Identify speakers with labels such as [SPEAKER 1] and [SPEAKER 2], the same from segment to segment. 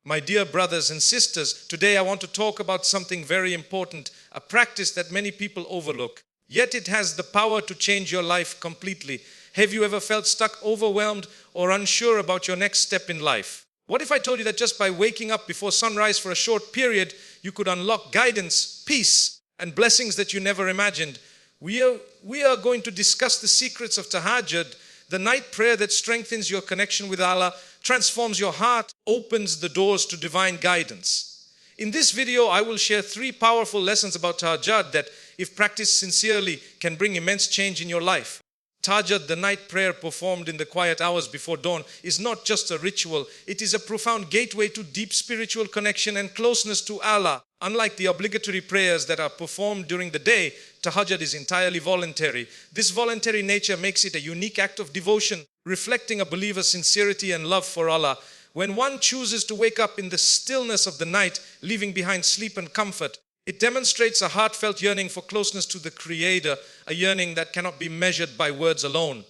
[SPEAKER 1] My dear brothers and sisters, today I want to talk about something very important, a practice that many people overlook. Yet it has the power to change your life completely. Have you ever felt stuck, overwhelmed, or unsure about your next step in life? What if I told you that just by waking up before sunrise for a short period, you could unlock guidance, peace, and blessings that you never imagined? We are going to discuss the secrets of Tahajjud, the night prayer that strengthens your connection with Allah, transforms your heart, opens the doors to divine guidance. In this video, I will share 3 powerful lessons about Tahajjud that, if practiced sincerely, can bring immense change in your life. Tahajjud, the night prayer performed in the quiet hours before dawn, is not just a ritual. It is a profound gateway to deep spiritual connection and closeness to Allah. Unlike the obligatory prayers that are performed during the day, Tahajjud is entirely voluntary. This voluntary nature makes it a unique act of devotion, reflecting a believer's sincerity and love for Allah. When one chooses to wake up in the stillness of the night, leaving behind sleep and comfort, it demonstrates a heartfelt yearning for closeness to the Creator, a yearning that cannot be measured by words alone.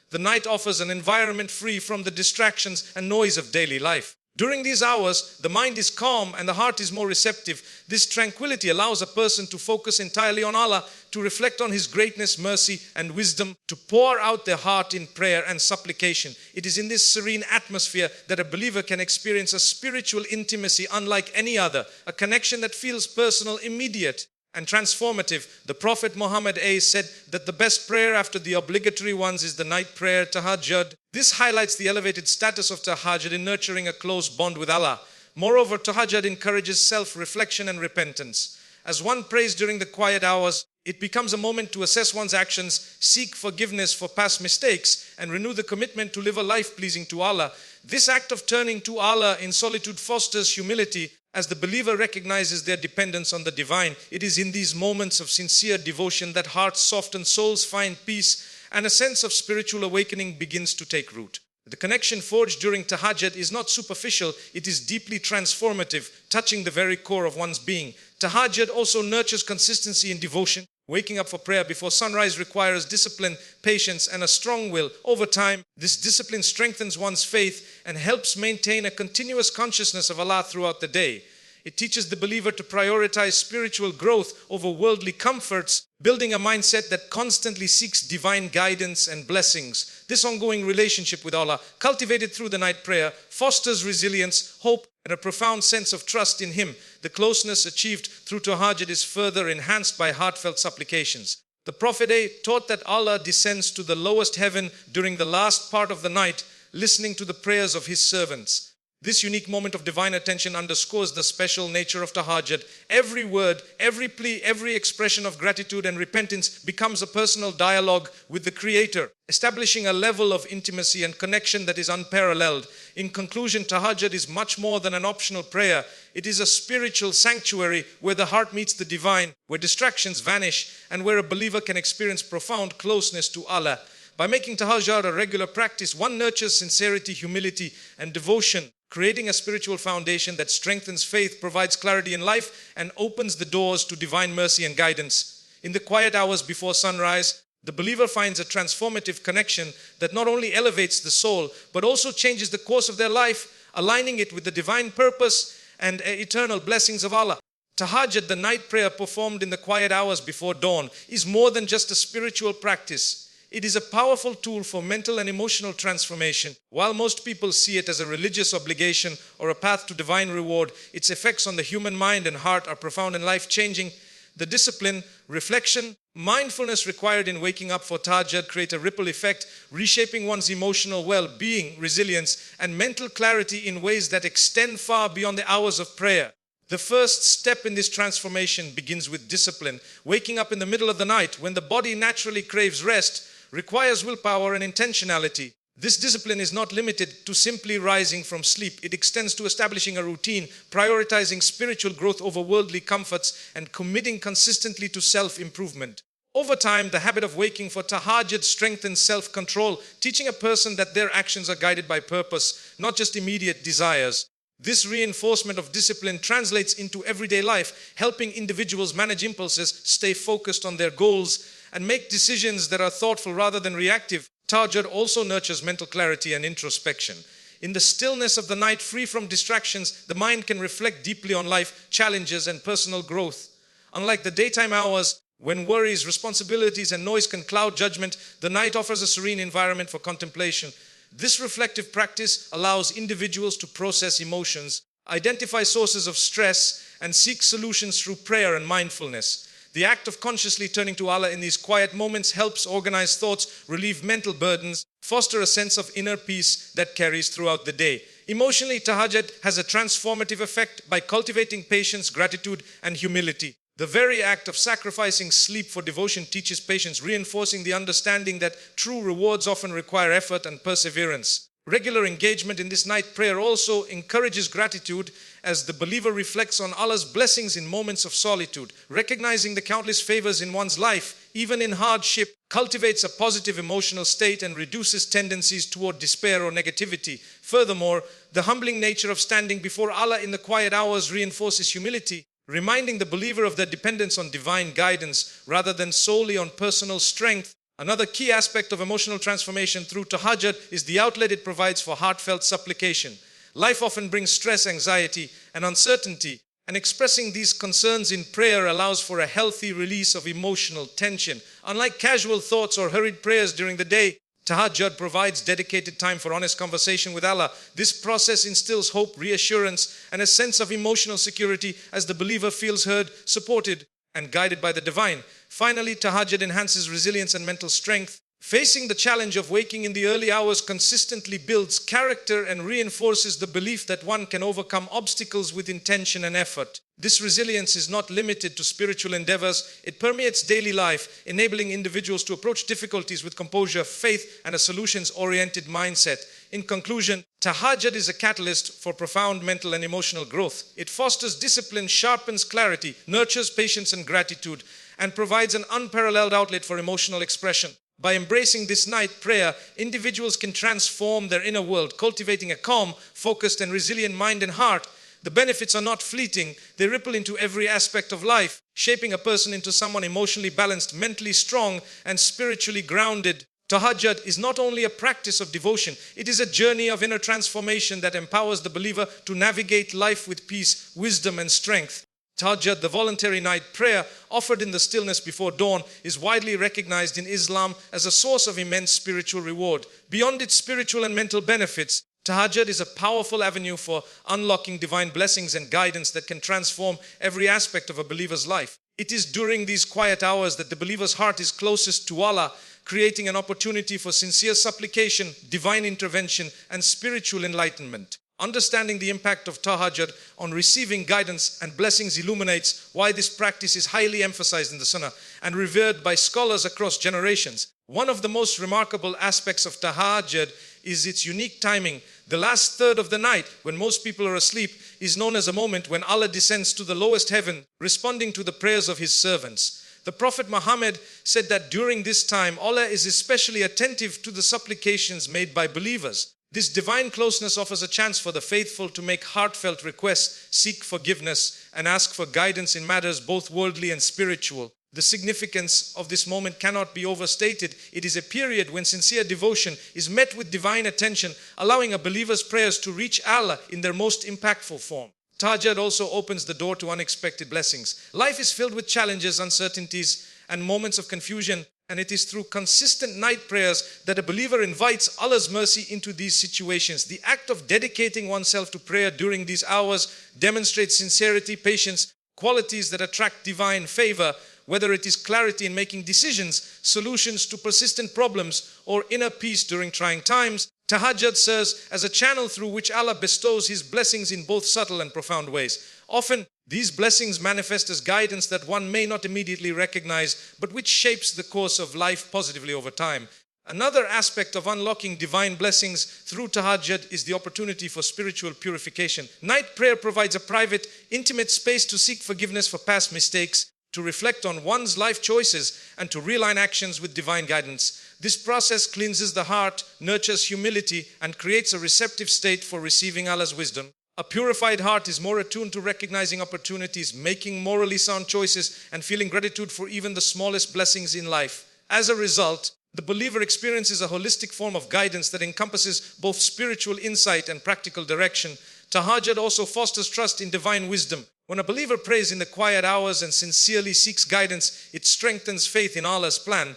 [SPEAKER 1] The night offers an environment free from the distractions and noise of daily life. During these hours, the mind is calm and the heart is more receptive. This tranquility allows a person to focus entirely on Allah, to reflect on His greatness, mercy, and wisdom, to pour out their heart in prayer and supplication. It is in this serene atmosphere that a believer can experience a spiritual intimacy unlike any other, a connection that feels personal, immediate, and transformative. The Prophet Muhammad said that the best prayer after the obligatory ones is the night prayer, Tahajjud. This highlights the elevated status of Tahajjud in nurturing a close bond with Allah. Moreover, Tahajjud encourages self-reflection and repentance. As one prays during the quiet hours, it becomes a moment to assess one's actions, seek forgiveness for past mistakes, and renew the commitment to live a life pleasing to Allah. This act of turning to Allah in solitude fosters humility, as the believer recognizes their dependence on the divine. It is in these moments of sincere devotion that hearts soften, souls find peace, and a sense of spiritual awakening begins to take root. The connection forged during Tahajjud is not superficial, it is deeply transformative, touching the very core of one's being. Tahajjud also nurtures consistency in devotion. Waking up for prayer before sunrise requires discipline, patience, and a strong will. Over time, this discipline strengthens one's faith and helps maintain a continuous consciousness of Allah throughout the day. It teaches the believer to prioritize spiritual growth over worldly comforts, building a mindset that constantly seeks divine guidance and blessings. This ongoing relationship with Allah, cultivated through the night prayer, fosters resilience, hope, and a profound sense of trust in Him. The closeness achieved through Tahajjud is further enhanced by heartfelt supplications. The Prophet taught that Allah descends to the lowest heaven during the last part of the night, listening to the prayers of His servants. This unique moment of divine attention underscores the special nature of Tahajjud. Every word, every plea, every expression of gratitude and repentance becomes a personal dialogue with the Creator, establishing a level of intimacy and connection that is unparalleled. In conclusion, Tahajjud is much more than an optional prayer. It is a spiritual sanctuary where the heart meets the divine, where distractions vanish, and where a believer can experience profound closeness to Allah. By making Tahajjud a regular practice, one nurtures sincerity, humility, and devotion, creating a spiritual foundation that strengthens faith, provides clarity in life, and opens the doors to divine mercy and guidance. In the quiet hours before sunrise, the believer finds a transformative connection that not only elevates the soul, but also changes the course of their life, aligning it with the divine purpose and eternal blessings of Allah. Tahajjud, the night prayer performed in the quiet hours before dawn, is more than just a spiritual practice. It is a powerful tool for mental and emotional transformation. While most people see it as a religious obligation or a path to divine reward, its effects on the human mind and heart are profound and life-changing. The discipline, reflection, mindfulness required in waking up for Tahajjud create a ripple effect, reshaping one's emotional well-being, resilience, and mental clarity in ways that extend far beyond the hours of prayer. The first step in this transformation begins with discipline. Waking up in the middle of the night, when the body naturally craves rest, requires willpower and intentionality. This discipline is not limited to simply rising from sleep. It extends to establishing a routine, prioritizing spiritual growth over worldly comforts, and committing consistently to self-improvement. Over time, the habit of waking for Tahajjud strengthens self-control, teaching a person that their actions are guided by purpose, not just immediate desires. This reinforcement of discipline translates into everyday life, helping individuals manage impulses, stay focused on their goals, and make decisions that are thoughtful rather than reactive. Tahajjud also nurtures mental clarity and introspection. In the stillness of the night, free from distractions, the mind can reflect deeply on life, challenges, and personal growth. Unlike the daytime hours, when worries, responsibilities, and noise can cloud judgment, the night offers a serene environment for contemplation. This reflective practice allows individuals to process emotions, identify sources of stress, and seek solutions through prayer and mindfulness. The act of consciously turning to Allah in these quiet moments helps organize thoughts, relieve mental burdens, foster a sense of inner peace that carries throughout the day. Emotionally, tahajjud has a transformative effect by cultivating patience, gratitude, and humility. The very act of sacrificing sleep for devotion teaches patience, reinforcing the understanding that true rewards often require effort and perseverance. Regular engagement in this night prayer also encourages gratitude as the believer reflects on Allah's blessings in moments of solitude. Recognizing the countless favors in one's life, even in hardship, cultivates a positive emotional state and reduces tendencies toward despair or negativity. Furthermore, the humbling nature of standing before Allah in the quiet hours reinforces humility, reminding the believer of their dependence on divine guidance rather than solely on personal strength. Another key aspect of emotional transformation through tahajjud is the outlet it provides for heartfelt supplication. Life often brings stress, anxiety, and uncertainty, and expressing these concerns in prayer allows for a healthy release of emotional tension. Unlike casual thoughts or hurried prayers during the day, tahajjud provides dedicated time for honest conversation with Allah. This process instills hope, reassurance, and a sense of emotional security as the believer feels heard, supported, and guided by the divine. Finally, tahajjud enhances resilience and mental strength. Facing the challenge of waking in the early hours consistently builds character and reinforces the belief that one can overcome obstacles with intention and effort. This resilience is not limited to spiritual endeavors. It permeates daily life, enabling individuals to approach difficulties with composure, faith, and a solutions-oriented mindset. In conclusion, tahajjud is a catalyst for profound mental and emotional growth. It fosters discipline, sharpens clarity, nurtures patience and gratitude, and provides an unparalleled outlet for emotional expression. By embracing this night prayer, individuals can transform their inner world, cultivating a calm, focused, and resilient mind and heart. The benefits are not fleeting. They ripple into every aspect of life, shaping a person into someone emotionally balanced, mentally strong, and spiritually grounded. Tahajjud is not only a practice of devotion, it is a journey of inner transformation that empowers the believer to navigate life with peace, wisdom, and strength. Tahajjud, the voluntary night prayer offered in the stillness before dawn, is widely recognized in Islam as a source of immense spiritual reward. Beyond its spiritual and mental benefits, tahajjud is a powerful avenue for unlocking divine blessings and guidance that can transform every aspect of a believer's life. It is during these quiet hours that the believer's heart is closest to Allah, creating an opportunity for sincere supplication, divine intervention, and spiritual enlightenment. Understanding the impact of tahajjud on receiving guidance and blessings illuminates why this practice is highly emphasized in the Sunnah and revered by scholars across generations. One of the most remarkable aspects of tahajjud is its unique timing. The last third of the night, when most people are asleep, is known as a moment when Allah descends to the lowest heaven, responding to the prayers of His servants. The Prophet Muhammad said that during this time, Allah is especially attentive to the supplications made by believers. This divine closeness offers a chance for the faithful to make heartfelt requests, seek forgiveness, and ask for guidance in matters both worldly and spiritual. The significance of this moment cannot be overstated. It is a period when sincere devotion is met with divine attention, allowing a believer's prayers to reach Allah in their most impactful form. Tahajjud also opens the door to unexpected blessings. Life is filled with challenges, uncertainties, and moments of confusion. And it is through consistent night prayers that a believer invites Allah's mercy into these situations. The act of dedicating oneself to prayer during these hours demonstrates sincerity, patience, qualities that attract divine favor, whether it is clarity in making decisions, solutions to persistent problems, or inner peace during trying times. Tahajjud serves as a channel through which Allah bestows His blessings in both subtle and profound ways. Often, these blessings manifest as guidance that one may not immediately recognize, but which shapes the course of life positively over time. Another aspect of unlocking divine blessings through tahajjud is the opportunity for spiritual purification. Night prayer provides a private, intimate space to seek forgiveness for past mistakes, to reflect on one's life choices, and to realign actions with divine guidance. This process cleanses the heart, nurtures humility, and creates a receptive state for receiving Allah's wisdom. A purified heart is more attuned to recognizing opportunities, making morally sound choices, and feeling gratitude for even the smallest blessings in life. As a result, The believer experiences a holistic form of guidance that encompasses both spiritual insight and practical direction. Tahajjud also fosters trust in divine wisdom. When a believer prays in the quiet hours and sincerely seeks guidance, it strengthens faith in Allah's plan.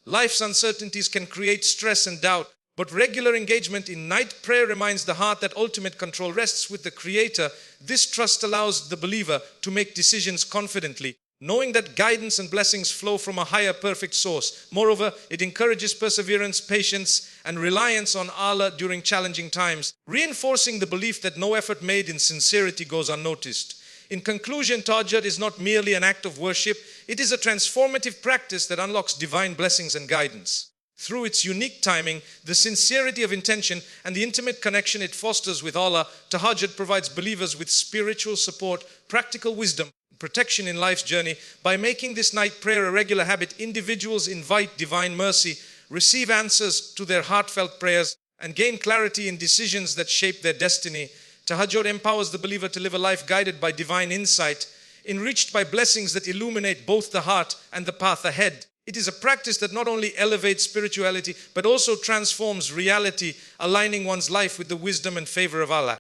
[SPEAKER 1] Life's uncertainties can create stress and doubt, but regular engagement in night prayer reminds the heart that ultimate control rests with the Creator. This trust allows the believer to make decisions confidently, knowing that guidance and blessings flow from a higher perfect source. Moreover, it encourages perseverance, patience, and reliance on Allah during challenging times, reinforcing the belief that no effort made in sincerity goes unnoticed. In conclusion, Tahajjud is not merely an act of worship, it is a transformative practice that unlocks divine blessings and guidance. Through its unique timing, the sincerity of intention, and the intimate connection it fosters with Allah, Tahajjud provides believers with spiritual support, practical wisdom, protection in life's journey. By making this night prayer a regular habit, individuals invite divine mercy, receive answers to their heartfelt prayers, and gain clarity in decisions that shape their destiny. Tahajjud empowers the believer to live a life guided by divine insight, enriched by blessings that illuminate both the heart and the path ahead. It is a practice that not only elevates spirituality, but also transforms reality, aligning one's life with the wisdom and favor of Allah.